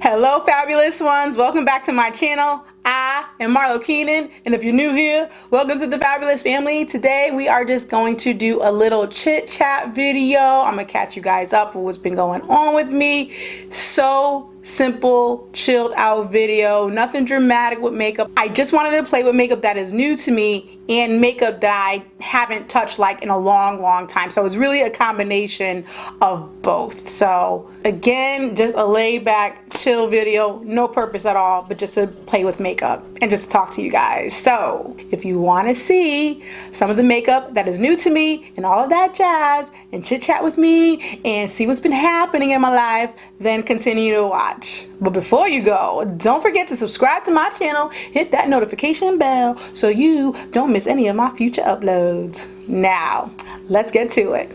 Hello fabulous ones, welcome back to my channel. I am Marlo Keenan, and if you're new here, welcome to the fabulous family. Today we are just going to do a little chit chat video. I'm gonna catch you guys up with what's been going on with me. So simple, chilled out video, nothing dramatic with makeup. I just wanted to play with makeup that is new to me and makeup that I haven't touched like in a long time. So it's really a combination of both. So again, just a laid back, chill video, no purpose at all, but just to play with makeup and just talk to you guys. So if you want to see some of the makeup that is new to me and all of that jazz and chit chat with me and see what's been happening in my life, then continue to watch. But before you go, don't forget to subscribe to my channel, hit that notification bell so you don't miss any of my future uploads. Now, let's get to it.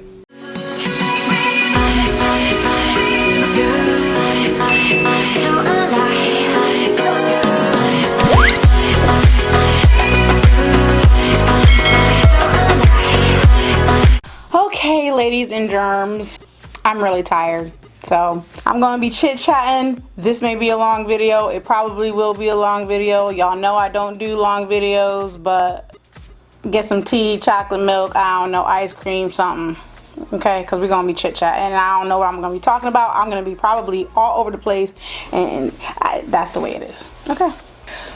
Okay, ladies and germs, I'm really tired. So I'm going to be chit-chatting. This may be a long video. It probably will be a long video. Y'all know I don't do long videos, but get some tea, chocolate milk, I don't know, ice cream, something. Okay, because we're going to be chit-chatting. And I don't know what I'm going to be talking about. I'm going to be probably all over the place. And that's the way it is. Okay.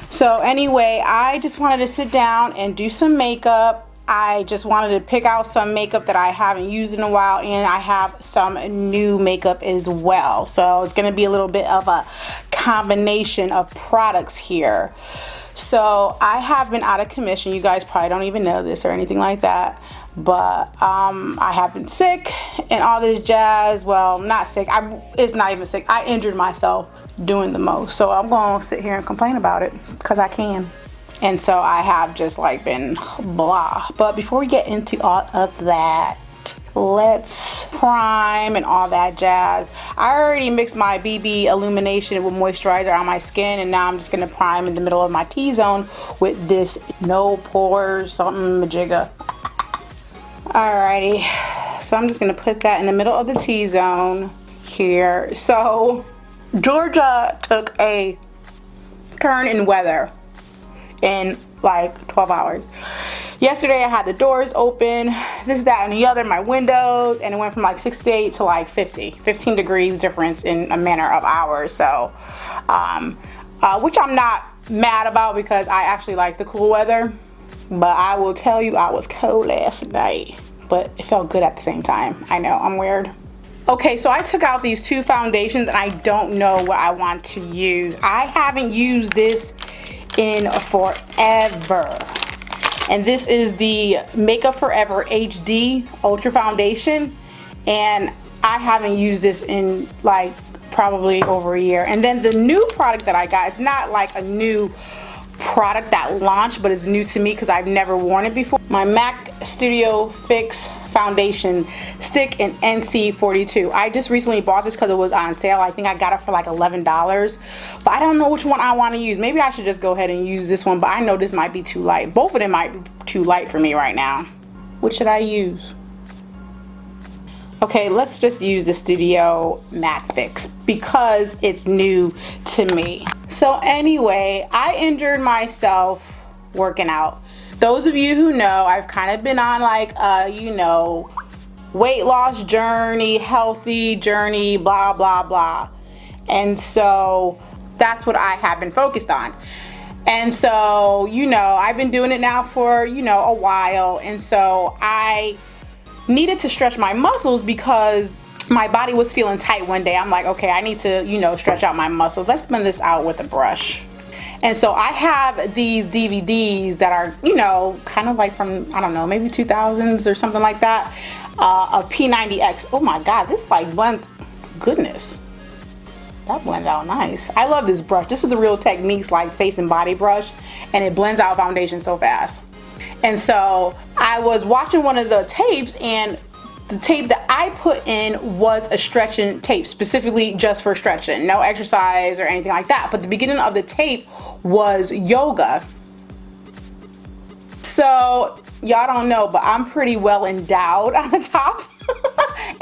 So anyway, I just wanted to sit down and do some makeup. I just wanted to pick out some makeup that I haven't used in a while, and I have some new makeup as well. So it's going to be a little bit of a combination of products here. So I have been out of commission. You guys probably don't even know this or anything like that, but I have been sick and all this jazz. Well, not sick. It's not even sick. I injured myself doing the most. So I'm going to sit here and complain about it because I can. And so I have just like been blah. But before we get into all of that, let's prime and all that jazz. I already mixed my BB illumination with moisturizer on my skin, and now I'm just gonna prime in the middle of my T-zone with this no pores something majigga. Alrighty, so I'm just gonna put that in the middle of the T-zone here. So Georgia took a turn in weather in like 12 hours. Yesterday I had the doors open, this, that, and the other, my windows, and it went from like 68 to like 15 degrees difference in a matter of hours. So which I'm not mad about because I actually like the cool weather, but I will tell you I was cold last night, but it felt good at the same time. I know, I'm weird. Okay, so I took out these two foundations and I don't know what I want to use. I haven't used this in forever, and this is the Makeup Forever HD Ultra Foundation, and I haven't used this in like probably over a year. And then the new product that I got is not like a new product that launched, but it's new to me because I've never worn it before. My MAC Studio Fix Foundation Stick in NC42. I just recently bought this because it was on sale. I think I got it for like $11, but I don't know which one I want to use. Maybe I should just go ahead and use this one, but I know this might be too light. Both of them might be too light for me right now. Which should I use? Okay, let's just use the Studio Matte Fix because it's new to me. So anyway, I injured myself working out. Those of you who know, I've kind of been on like you know, weight loss journey, healthy journey, blah blah blah. And so that's what I have been focused on. And so, you know, I've been doing it now for, you know, a while, and so I needed to stretch my muscles because my body was feeling tight one day. I'm like, okay, I need to, you know, stretch out my muscles. Let's blend this out with a brush. And so I have these DVDs that are, you know, kind of like from, I don't know, maybe 2000s or something like that, of P90X. Oh my God, this like blends, goodness, that blends out nice. I love this brush. This is the Real Techniques like face and body brush, and it blends out foundation so fast. And so I was watching one of the tapes, and the tape that I put in was a stretching tape, specifically just for stretching, no exercise or anything like that. But the beginning of the tape was yoga. So y'all don't know, but I'm pretty well endowed on the top.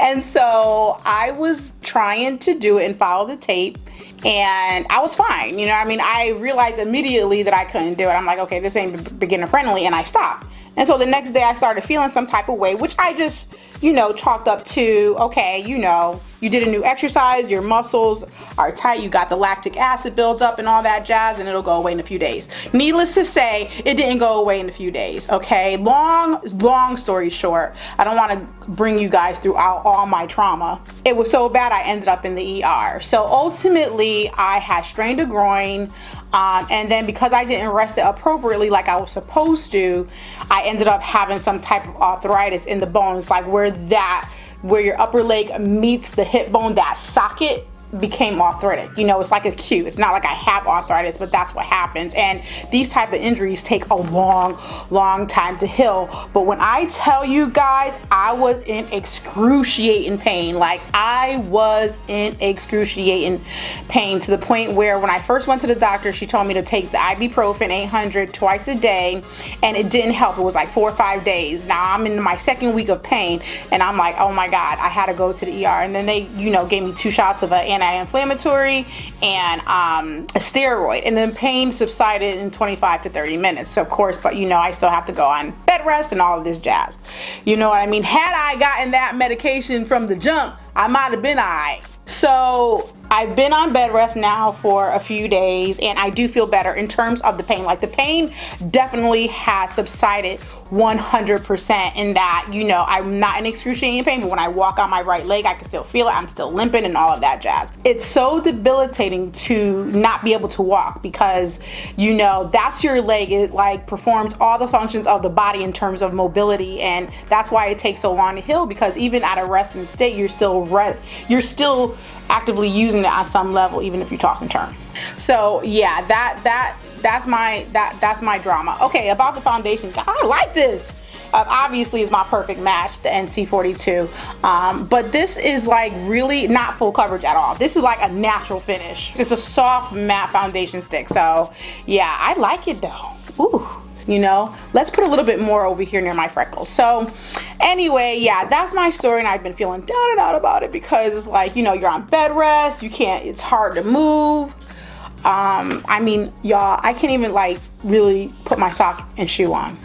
And so I was trying to do it and follow the tape, and I was fine. You know, I mean, I realized immediately that I couldn't do it. I'm like, okay, this ain't beginner friendly, and I stopped. And so the next day I started feeling some type of way, which I just, you know, chalked up to, okay, you know, you did a new exercise, your muscles are tight, you got the lactic acid built up and all that jazz, and it'll go away in a few days. Needless to say, it didn't go away in a few days, okay? Long story short, I don't want to bring you guys through all my trauma. It was so bad I ended up in the ER. So ultimately, I had strained a groin, and then because I didn't rest it appropriately like I was supposed to, I ended up having some type of arthritis in the bones, like where your upper leg meets the hip bone, that socket became arthritic. You know, it's like acute. It's not like I have arthritis, but that's what happens. And these type of injuries take a long time to heal. But when I tell you guys, I was in excruciating pain. Like, I was in excruciating pain to the point where when I first went to the doctor, she told me to take the ibuprofen 800 twice a day, and it didn't help. It was like 4 or 5 days. Now I'm in my second week of pain, and I'm like, oh my God, I had to go to the ER. And then they, you know, gave me 2 shots of an anti-inflammatory and a steroid, and then pain subsided in 25 to 30 minutes, of course, but you know, I still have to go on bed rest and all of this jazz. You know what I mean? Had I gotten that medication from the jump, I might have been alright. So I've been on bed rest now for a few days, and I do feel better in terms of the pain. Like, the pain definitely has subsided 100% in that, you know, I'm not in excruciating pain, but when I walk on my right leg, I can still feel it. I'm still limping and all of that jazz. It's so debilitating to not be able to walk because, you know, that's your leg. It like performs all the functions of the body in terms of mobility, and that's why it takes so long to heal, because even at a resting state, you're still actively using it on some level, even if you toss and turn. So yeah, that's my drama. Okay, about the foundation, God, I like this. Obviously it's my perfect match, the NC42, but this is like really not full coverage at all. This is like a natural finish. It's a soft matte foundation stick. So yeah, I like it though. Ooh. You know, let's put a little bit more over here near my freckles. So anyway, yeah, that's my story, and I've been feeling down and out about it because it's like, you know, you're on bed rest, it's hard to move. I mean, y'all, I can't even like really put my sock and shoe on.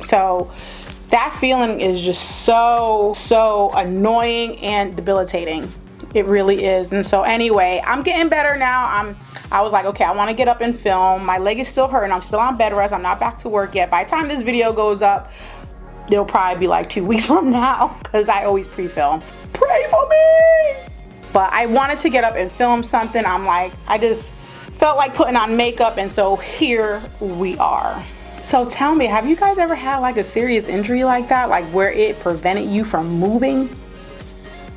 So that feeling is just so annoying and debilitating. It really is. And so anyway, I'm getting better now. I was like, okay, I want to get up and film. My leg is still hurting. I'm still on bed rest. I'm not back to work yet. By the time this video goes up, it'll probably be like 2 weeks from now, because I always pre-film. Pray for me! But I wanted to get up and film something. I'm like, I just felt like putting on makeup, and so here we are. So tell me, have you guys ever had like a serious injury like that? Like where it prevented you from moving?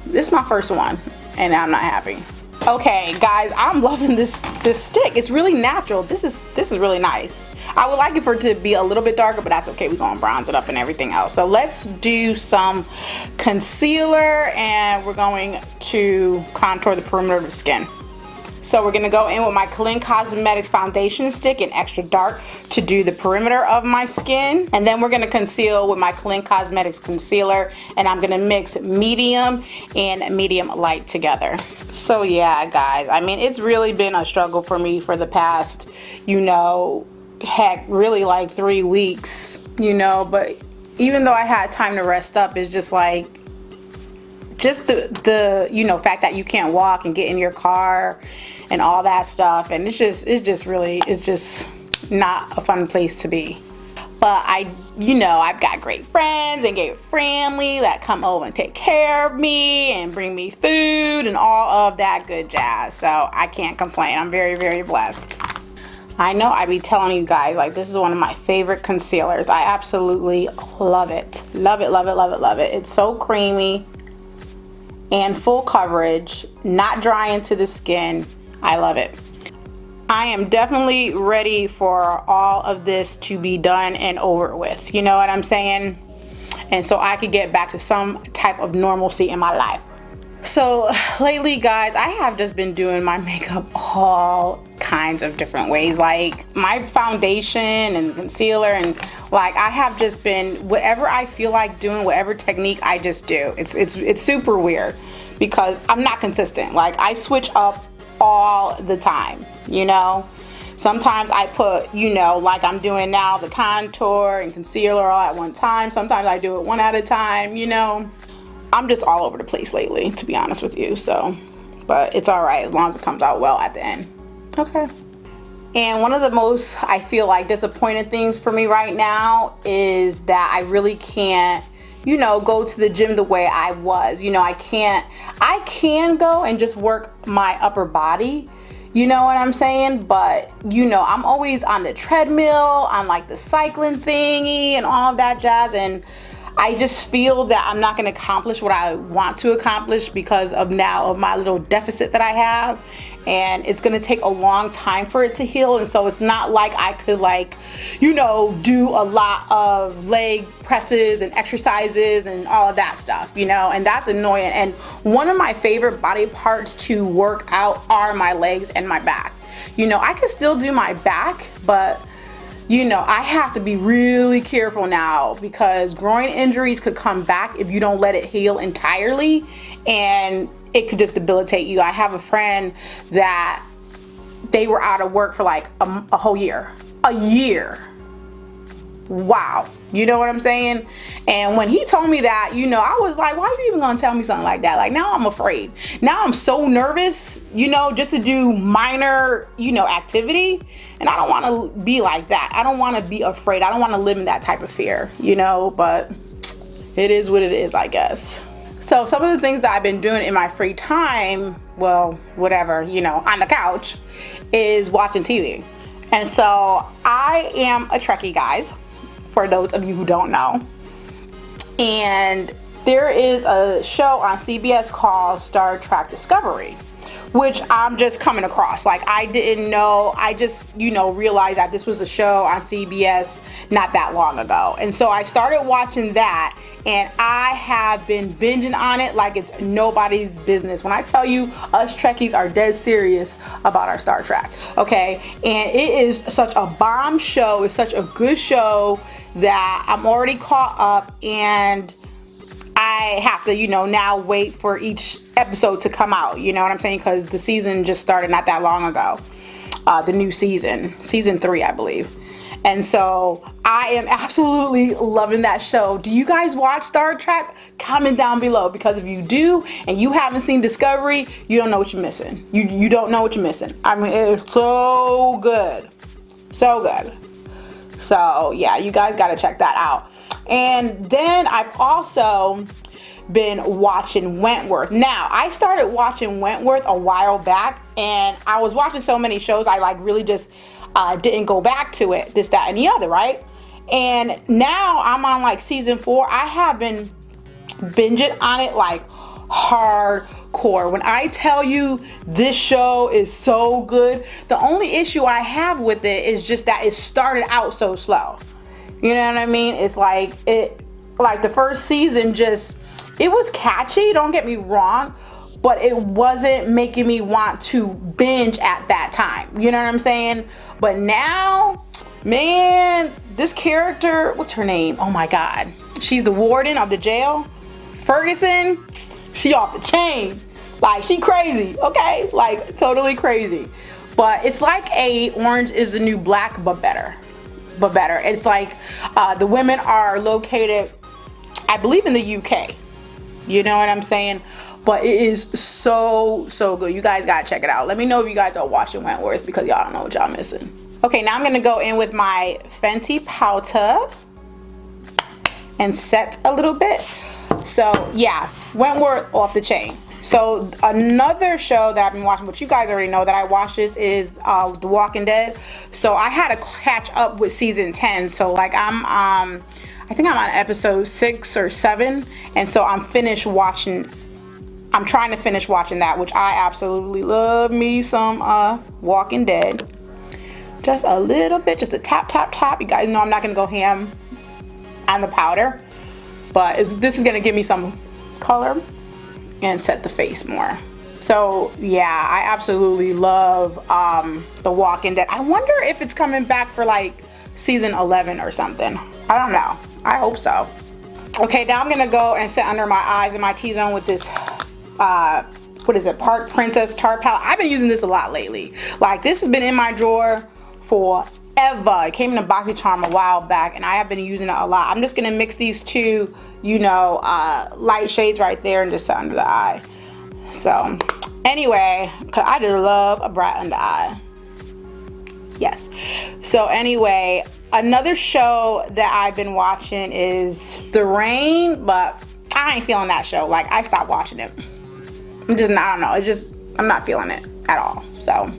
This is my first one, and I'm not happy. Okay guys, I'm loving this stick. It's really natural. This is really nice. I would like it for it to be a little bit darker, but that's okay. We're gonna bronze it up and everything else. So let's do some concealer, and we're going to contour the perimeter of the skin. So we're gonna go in with my Keenan Cosmetics foundation stick in extra dark to do the perimeter of my skin. And then we're gonna conceal with my Keenan Cosmetics concealer, and I'm gonna mix medium and medium light together. So yeah, guys, I mean, it's really been a struggle for me for the past, you know, heck, really like 3 weeks, you know, but even though I had time to rest up, it's just like, just the you know, fact that you can't walk and get in your car and all that stuff, and it's just not a fun place to be. But you know, I've got great friends and great family that come over and take care of me and bring me food and all of that good jazz. So I can't complain. I'm very blessed. I know I be telling you guys, like, this is one of my favorite concealers. I absolutely love it. Love it. It's so creamy and full coverage, not dry into the skin. I love it. I am definitely ready for all of this to be done and over with. You know what I'm saying? And so I could get back to some type of normalcy in my life. So lately, guys, I have just been doing my makeup all kinds of different ways, like my foundation and concealer, and like I have just been, whatever I feel like doing, whatever technique I just do. It's super weird because I'm not consistent. Like I switch up all the time, you know. Sometimes I put, you know, like I'm doing now, the contour and concealer all at one time. Sometimes I do it one at a time, you know. I'm just all over the place lately, to be honest with you, so. But it's all right as long as it comes out well at the end. Okay. And one of the most, I feel like, disappointing things for me right now is that I really can't, you know, go to the gym the way I was. You know, I can go and just work my upper body, you know what I'm saying? But, you know, I'm always on the treadmill, on like the cycling thingy and all of that jazz, and I just feel that I'm not going to accomplish what I want to accomplish because of my little deficit that I have, and it's going to take a long time for it to heal. And so it's not like I could, like, you know, do a lot of leg presses and exercises and all of that stuff, you know, and that's annoying. And one of my favorite body parts to work out are my legs and my back. You know, I can still do my back, but you know, I have to be really careful now because groin injuries could come back if you don't let it heal entirely, and it could just debilitate you. I have a friend that they were out of work for like a whole year. A year. Wow. You know what I'm saying? And when he told me that, you know, I was like, why are you even gonna tell me something like that? Like, now I'm afraid. Now I'm so nervous, you know, just to do minor, you know, activity. And I don't want to be like that. I don't want to be afraid. I don't want to live in that type of fear, you know, but it is what it is, I guess. So some of the things that I've been doing in my free time, well, whatever, you know, on the couch, is watching TV. And so I am a Trekkie, guys, for those of you who don't know. And there is a show on CBS called Star Trek Discovery, which I'm just coming across. Like, I didn't know, I just, you know, realized that this was a show on CBS not that long ago. And so I started watching that, and I have been binging on it like it's nobody's business. When I tell you, us Trekkies are dead serious about our Star Trek, okay? And it is such a bomb show, it's such a good show that I'm already caught up, and I have to, you know, now wait for each episode to come out, you know what I'm saying? Because the season just started not that long ago. The new season 3, I believe. And so I am absolutely loving that show. Do you guys watch Star Trek? Comment down below, because if you do and you haven't seen Discovery, you don't know what you're missing. You don't know what you're missing. I mean, it is so good. So good. So yeah, you guys got to check that out. And then I've also been watching Wentworth. Now, I started watching Wentworth a while back, and I was watching so many shows, I like really just didn't go back to it, this, that, and the other, right? And now I'm on like season 4. I have been binging on it like hardcore. When I tell you this show is so good, the only issue I have with it is just that it started out so slow. You know what I mean? It's like the first season it was catchy, don't get me wrong, but it wasn't making me want to binge at that time. You know what I'm saying? But now, man, this character, what's her name? Oh my God. She's the warden of the jail. Ferguson, she off the chain. Like, she crazy, okay? Like, totally crazy. But it's like a Orange is the New Black, but better. It's like the women are located, I believe, in the UK. You know what I'm saying? But it is so good. You guys gotta check it out. Let me know if you guys are watching Wentworth, because y'all don't know what y'all missing. Okay, now I'm gonna go in with my Fenty powder and set a little bit. So yeah, Wentworth, off the chain. So another show that I've been watching, which you guys already know that I watch this, is The Walking Dead. So I had to catch up with season 10. So like I think I'm on episode 6 or 7, and so I'm trying to finish watching that, which I absolutely love me some Walking Dead. Just a little bit, just a tap. You guys know I'm not gonna go ham on the powder, but this is gonna give me some color and set the face more. So yeah, I absolutely love The Walking Dead. I wonder if it's coming back for like season 11 or something. I don't know. I hope so. Okay, now I'm gonna go and set under my eyes and my T-zone with this what is it, Park Princess Tarte palette. I've been using this a lot lately. Like, this has been in my drawer forever. It came in a BoxyCharm a while back, and I have been using it a lot. I'm just gonna mix these two, you know, light shades right there and just under the eye. So anyway, cause I just love a bright under eye. Yes. So anyway, another show that I've been watching is The Rain, but I ain't feeling that show. Like, I stopped watching it. I don't know. It's just, I'm not feeling it at all. So,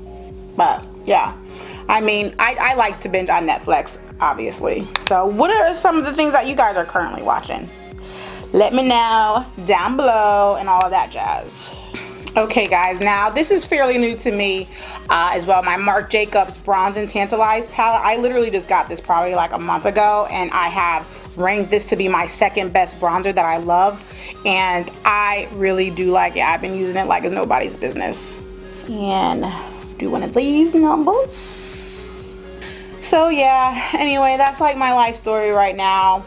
but yeah. I mean, I like to binge on Netflix, obviously. So what are some of the things that you guys are currently watching? Let me know down below and all of that jazz. Okay guys, now this is fairly new to me as well. My Marc Jacobs Bronze and Tantalize palette. I literally just got this probably like a month ago, and I have ranked this to be my second best bronzer that I love, and I really do like it. I've been using it like it's nobody's business. And do one of these numbers. So yeah, anyway, that's like my life story right now.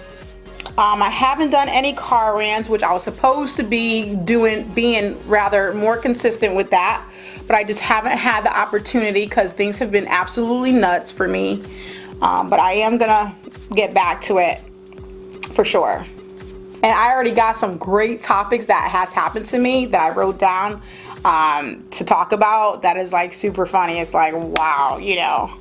I haven't done any car rants, which I was supposed to be being rather more consistent with that, but I just haven't had the opportunity because things have been absolutely nuts for me. But I am gonna get back to it for sure. And I already got some great topics that has happened to me that I wrote down to talk about. That is like super funny. It's like, wow, you know.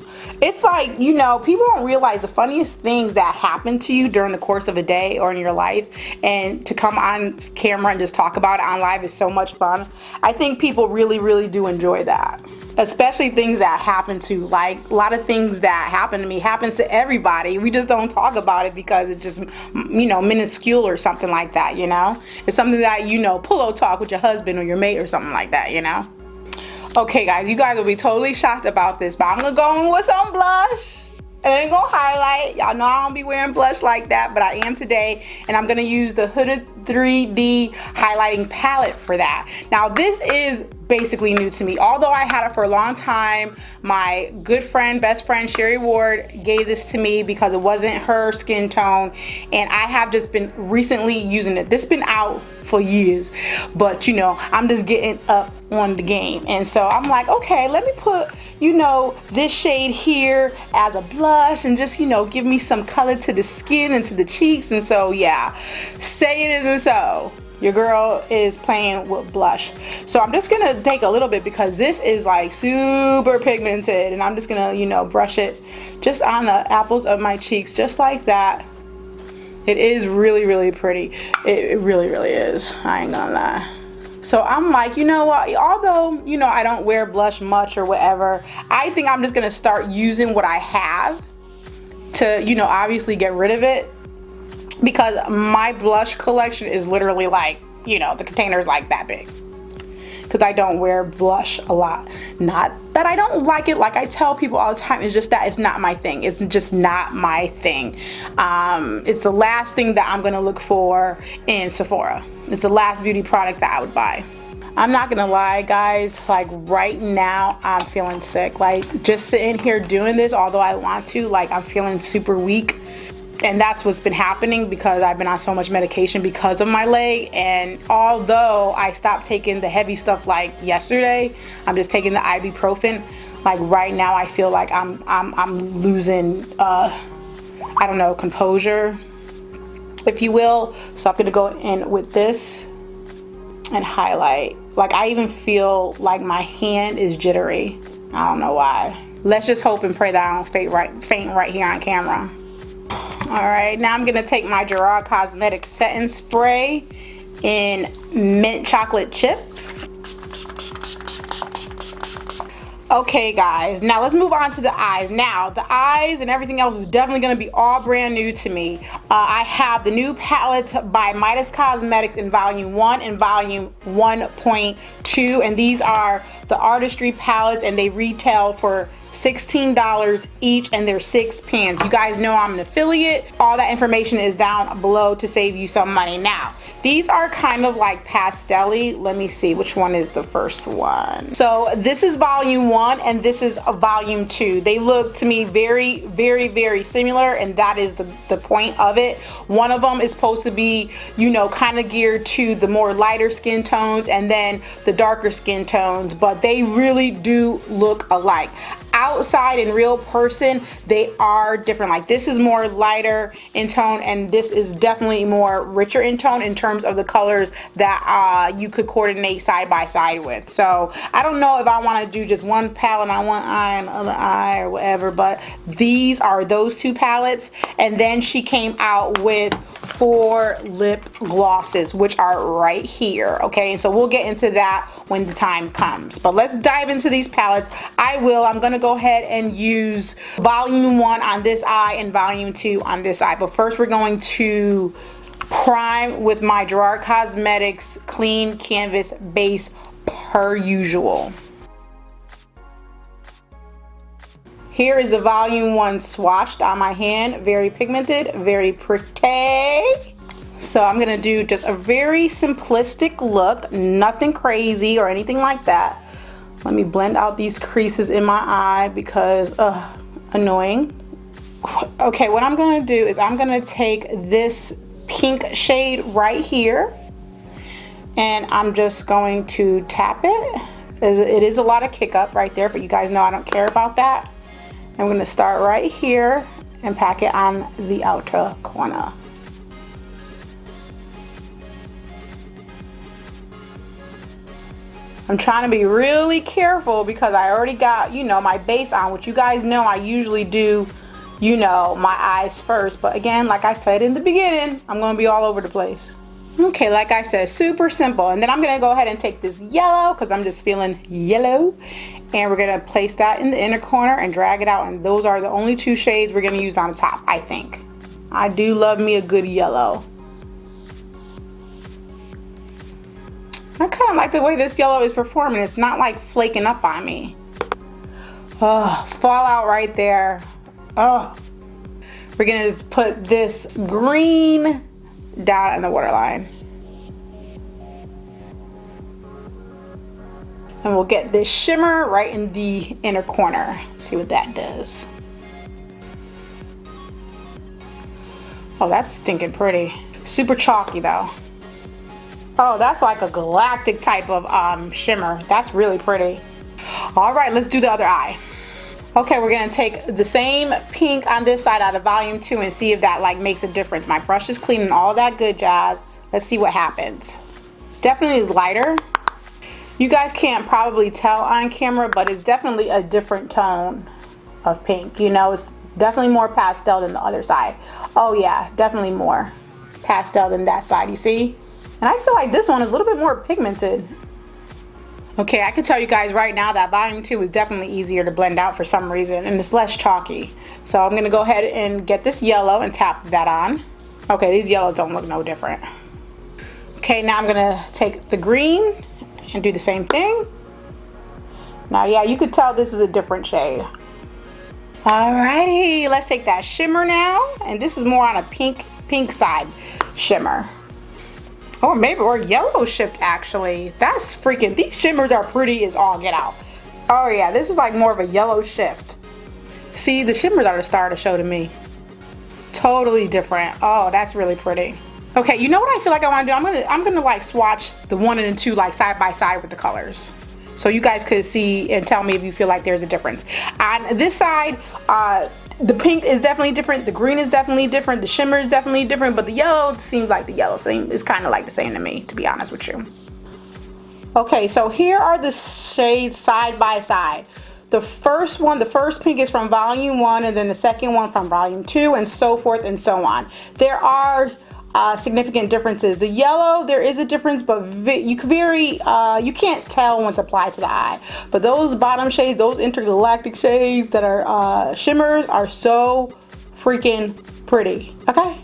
It's like, you know, people don't realize the funniest things that happen to you during the course of a day or in your life, and to come on camera and just talk about it on live is so much fun. I think people really, really do enjoy that. Especially things that happen to, like, a lot of things that happen to me happens to everybody. We just don't talk about it because it's just, you know, minuscule or something like that, you know. It's something that, you know, pillow talk with your husband or your mate or something like that, you know. Okay guys, you guys will be totally shocked about this, but I'm gonna go in with some blush. And then gonna highlight. Y'all know I don't be wearing blush like that, but I am today, and I'm gonna use the Hooded 3D highlighting palette for that. Now this is basically new to me. Although I had it for a long time, my good friend, best friend, Sherry Ward gave this to me because it wasn't her skin tone, and I have just been recently using it. This has been out for years, but you know, I'm just getting up on the game. And so I'm like, okay, let me put, you know, this shade here as a blush and just, you know, give me some color to the skin and to the cheeks. And so yeah, say it isn't so. Your girl is playing with blush. So I'm just gonna take a little bit because this is like super pigmented, and I'm just gonna, you know, brush it just on the apples of my cheeks, just like that. It is really, really pretty. It really, really is. I ain't gonna lie. So I'm like, you know what, although, you know, I don't wear blush much or whatever, I think I'm just gonna start using what I have to, you know, obviously get rid of it, because my blush collection is literally like, you know, the container is like that big. Because I don't wear blush a lot. Not that I don't like it, like I tell people all the time, it's just that it's not my thing. It's just not my thing. It's the last thing that I'm gonna look for in Sephora. It's the last beauty product that I would buy. I'm not gonna lie guys, like right now I'm feeling sick. Like just sitting here doing this, although I want to, like I'm feeling super weak. And that's what's been happening because I've been on so much medication because of my leg. And although I stopped taking the heavy stuff like yesterday, I'm just taking the ibuprofen. Like right now I feel like I'm losing I don't know, composure, if you will. So I'm gonna go in with this and highlight. Like I even feel like my hand is jittery. I don't know why. Let's just hope and pray that I don't faint right here on camera. Alright, now I'm gonna take my Gerard Cosmetics setting spray in mint chocolate chip. Okay guys, now let's move on to the eyes. Now the eyes and everything else is definitely going to be all brand new to me. I have the new palettes by Midas Cosmetics in volume 1 and volume 1.2, and these are the artistry palettes, and they retail for $16 each, and they're 6 pans. You guys know I'm an affiliate. All that information is down below to save you some money. Now These are kind of like pastel-y. Let me see, which one is the first one? So this is volume 1 and this is a volume 2. They look to me very, very, very similar, and that is the point of it. One of them is supposed to be, you know, kind of geared to the more lighter skin tones and then the darker skin tones, but they really do look alike. Outside in real person, they are different. Like this is more lighter in tone and this is definitely more richer in tone in terms of the colors that you could coordinate side by side with. So I don't know if I want to do just one palette on one eye and other eye or whatever, but these are those two palettes. And then she came out with 4 lip glosses, which are right here. Okay, and so we'll get into that when the time comes, but let's dive into these palettes. I'm gonna go ahead and use volume 1 on this eye and volume 2 on this eye, but first we're going to prime with my Gerard Cosmetics clean canvas base per usual. Here is the volume 1 swatched on my hand, very pigmented, very pretty. So I'm gonna do just a very simplistic look, nothing crazy or anything like that. Let me blend out these creases in my eye because, annoying. Okay, what I'm gonna do is I'm gonna take this pink shade right here and I'm just going to tap it. It is a lot of kick up right there, but you guys know I don't care about that. I'm gonna start right here and pack it on the outer corner. I'm trying to be really careful because I already got, you know, my base on, which you guys know I usually do, you know, my eyes first. But again, like I said in the beginning, I'm gonna be all over the place. Okay, like I said, super simple. And then I'm gonna go ahead and take this yellow because I'm just feeling yellow. And we're gonna place that in the inner corner and drag it out. And those are the only 2 shades we're gonna use on the top, I think. I do love me a good yellow. I kind of like the way this yellow is performing. It's not like flaking up on me. Oh, fallout right there. Oh, we're gonna just put this green dot on the waterline. And we'll get this shimmer right in the inner corner. See what that does. Oh, that's stinking pretty. Super chalky though. Oh, that's like a galactic type of shimmer. That's really pretty. All right, let's do the other eye. Okay, we're gonna take the same pink on this side out of volume 2 and see if that like makes a difference. My brush is clean and all that good jazz. Let's see what happens. It's definitely lighter. You guys can't probably tell on camera, but it's definitely a different tone of pink. You know, it's definitely more pastel than the other side. Oh yeah, definitely more pastel than that side, you see? And I feel like this one is a little bit more pigmented. Okay, I can tell you guys right now that volume 2 is definitely easier to blend out for some reason, and it's less chalky. So I'm gonna go ahead and get this yellow and tap that on. Okay, these yellows don't look no different. Okay, now I'm gonna take the green and do the same thing. Now, yeah, you could tell this is a different shade. Alrighty, let's take that shimmer now, and this is more on a pink side shimmer. Or maybe, or yellow shift actually. That's freaking, these shimmers are pretty as all get out. Oh yeah, this is like more of a yellow shift. See, the shimmers are the star of the show to me. Totally different. Oh, that's really pretty. Okay, you know what I feel like I want to do? I'm gonna like swatch the 1 and the 2 like side by side with the colors, so you guys could see and tell me if you feel like there's a difference. On this side, the pink is definitely different, the green is definitely different, the shimmer is definitely different, but the yellow seems like the yellow same. It's kind of like the same to me, to be honest with you. Okay, so here are the shades side by side. The first one, the first pink is from volume 1, and then the second one from volume 2, and so forth and so on. There are significant differences. The yellow, there is a difference, but you can't tell when it's applied to the eye. But those bottom shades, those intergalactic shades that are shimmers, are so freaking pretty. Okay,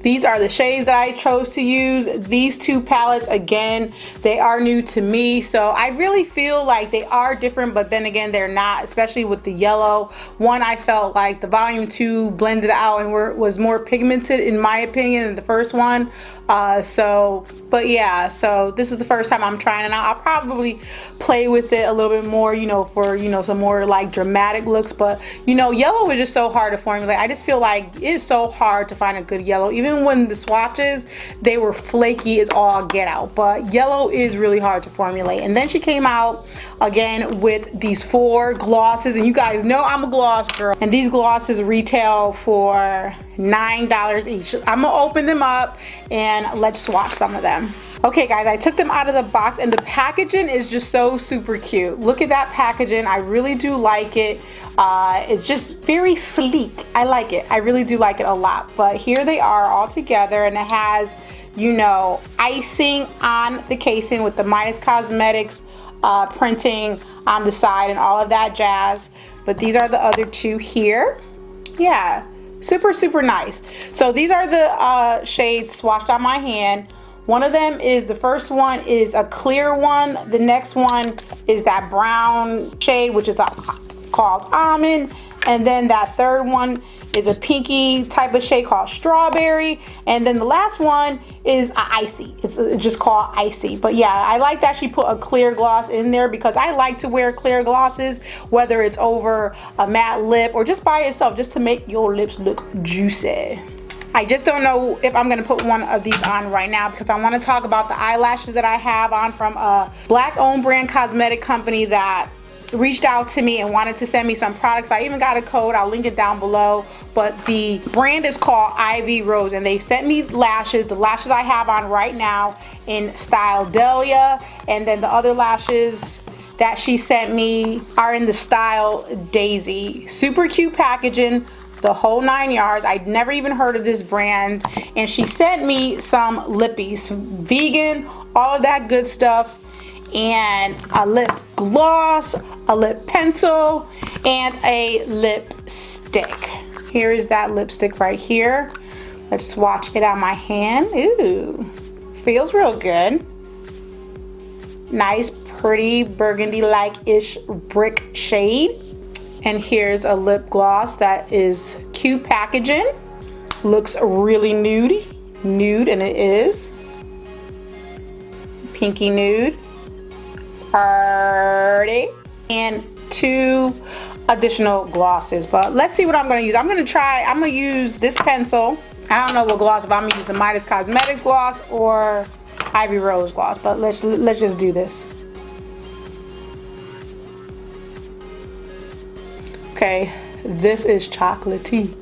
These are the shades that I chose to use. These two palettes, again, they are new to me, so I really feel like they are different, but then again, they're not, especially with the yellow. One, I felt like the volume 2 blended out and was more pigmented in my opinion than the first one. But yeah, so this is the first time I'm trying it out. I'll probably play with it a little bit more, you know, for, you know, some more like dramatic looks, but you know, yellow is just so hard to formulate. I just feel like it's so hard to find a good yellow. Even when the swatches, they were flaky as all get out, but yellow is really hard to formulate. And then she came out again with these 4 glosses, and you guys know I'm a gloss girl, and these glosses retail for $9 each. I'm gonna open them up and let's swatch some of them. Okay guys, I took them out of the box and the packaging is just so super cute. Look at that packaging. I really do like it. It's just very sleek. I like it. I really do like it a lot. But here they are all together, and it has, you know, icing on the casing with the Midas Cosmetics printing on the side and all of that jazz. But these are the other 2 here. Yeah, super nice. So these are the shades swatched on my hand. One of them is, the first one is a clear one. The next one is that brown shade, which is called almond. And then that third one is a pinky type of shade called strawberry. And then the last one is icy. It's just called icy. But yeah, I like that she put a clear gloss in there because I like to wear clear glosses, whether it's over a matte lip or just by itself, just to make your lips look juicy. I just don't know if I'm gonna put one of these on right now because I want to talk about the eyelashes that I have on from a black owned brand cosmetic company that reached out to me and wanted to send me some products. I even got a code, I'll link it down below, but the brand is called Ivy Rose, and they sent me lashes, the lashes I have on right now in style Dahlia, and then the other lashes that she sent me are in the style Daisy. Super cute packaging, the whole 9 yards. I'd never even heard of this brand, and she sent me some lippies, vegan, all of that good stuff, and a lip gloss, a lip pencil, and a lipstick. Here is that lipstick right here. Let's swatch it on my hand. Ooh, feels real good. Nice, pretty burgundy-like-ish brick shade. And here's a lip gloss that is cute packaging. Looks really nude, and it is. Pinky nude. Party. And 2 additional glosses. But let's see what I'm gonna use. I'm gonna use this pencil. I don't know what gloss, if I'm gonna use the Midas Cosmetics gloss or Ivy Rose gloss, but let's just do this. Okay, this is chocolatey.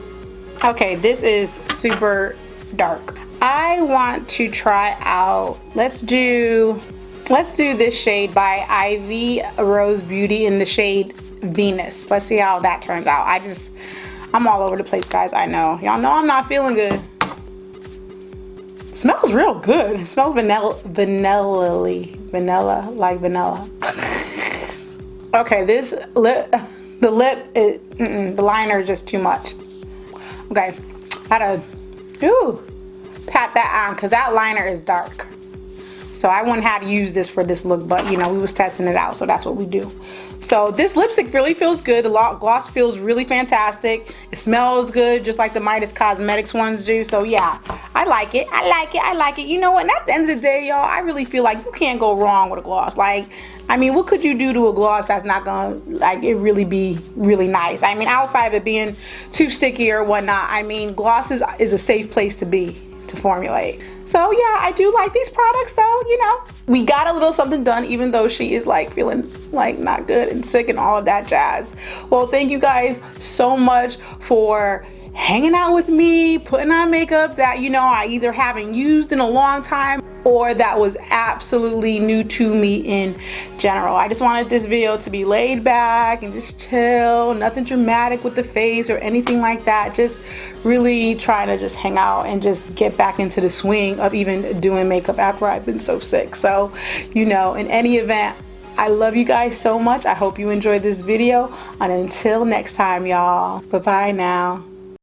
Okay, this is super dark. I want to try out, let's do this shade by Ivy Rose Beauty in the shade Venus. Let's see how that turns out. I'm all over the place, guys. I know. Y'all know I'm not feeling good. It smells real good. It smells vanilla like vanilla. Okay, this lip, the liner is just too much. Okay, gotta pat that on because that liner is dark. So I wouldn't have to use this for this look, but you know, we was testing it out, so that's what we do. So this lipstick really feels good. The gloss feels really fantastic. It smells good, just like the Midas Cosmetics ones do. So yeah, I like it. I like it. You know what? And at the end of the day, y'all, I really feel like you can't go wrong with a gloss. Like, I mean, what could you do to a gloss that's not gonna, like, it really be really nice? I mean, outside of it being too sticky or whatnot, I mean, gloss is a safe place to be, to formulate. So yeah, I do like these products though, you know. We got a little something done, even though she is like feeling like not good and sick and all of that jazz. Well, thank you guys so much for hanging out with me, putting on makeup that, you know, I either haven't used in a long time or that was absolutely new to me in general. I just wanted this video to be laid back and just chill, nothing dramatic with the face or anything like that. Just really trying to just hang out and just get back into the swing of even doing makeup after I've been so sick. So, you know, in any event, I love you guys so much. I hope you enjoyed this video, and until next time, y'all, bye-bye now.